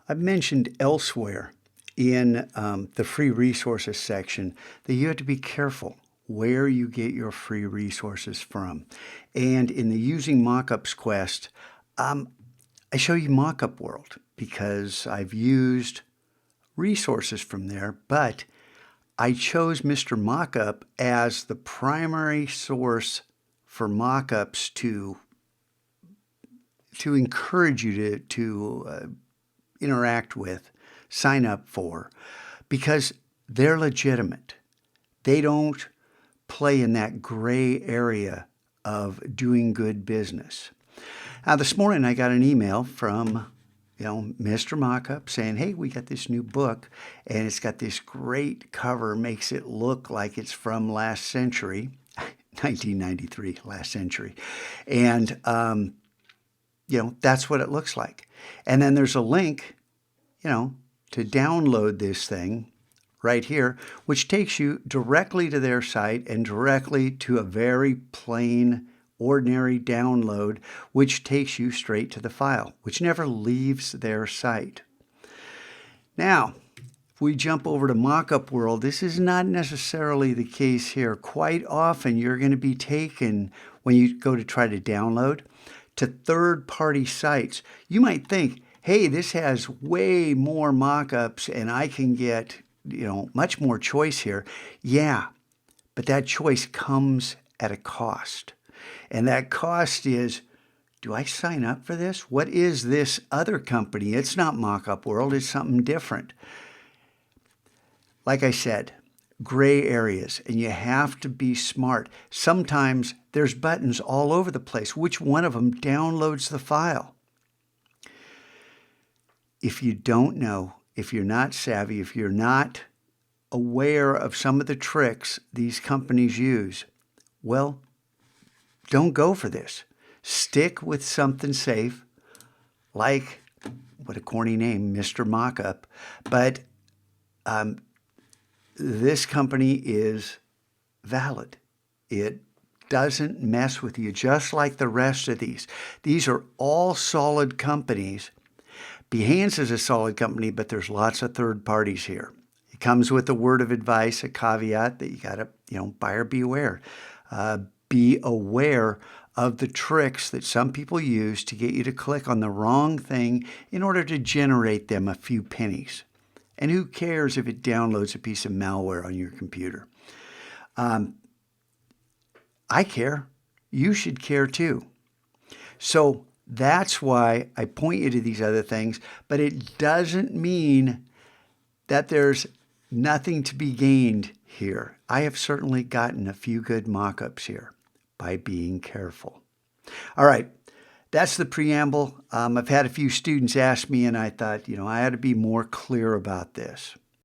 I've mentioned elsewhere in the free resources section that you have to be careful where you get your free resources from. And in the Using Mockups quest, I show you Mockup World because I've used resources from there, but I chose Mr. Mockup as the primary source for mockups to encourage you to interact with, sign up for, because they're legitimate. They don't play in that gray area of doing good business. Now, this morning I got an email from Mr. Mockup saying, hey, we got this new book and it's got this great cover, makes it look like it's from last century, 1993, last century. And, that's what it looks like. And then there's a link, to download this thing right here, which takes you directly to their site and directly to a very plain, ordinary download, which takes you straight to the file, which never leaves their site. Now, if we jump over to Mockup World, this is not necessarily the case here. Quite often, you're going to be taken, when you go to try to download, to third-party sites. You might think, hey, this has way more mockups and I can get, much more choice here. Yeah, but that choice comes at a cost. And that cost is, do I sign up for this? What is this other company? It's not Mockup World, it's something different. Like I said, gray areas, and you have to be smart. Sometimes there's buttons all over the place. Which one of them downloads the file? If you don't know, if you're not savvy, if you're not aware of some of the tricks these companies use, well, don't go for this. Stick with something safe, like, what a corny name, Mr. Mockup. But this company is valid. It doesn't mess with you, just like the rest of these. These are all solid companies. Behance is a solid company, but there's lots of third parties here. It comes with a word of advice, a caveat that you got to, buyer beware. Be aware of the tricks that some people use to get you to click on the wrong thing in order to generate them a few pennies. And who cares if it downloads a piece of malware on your computer? I care. You should care too. So that's why I point you to these other things, but it doesn't mean that there's nothing to be gained here. I have certainly gotten a few good mockups here by being careful. All right, that's the preamble. I've had a few students ask me, and I thought, I ought to be more clear about this.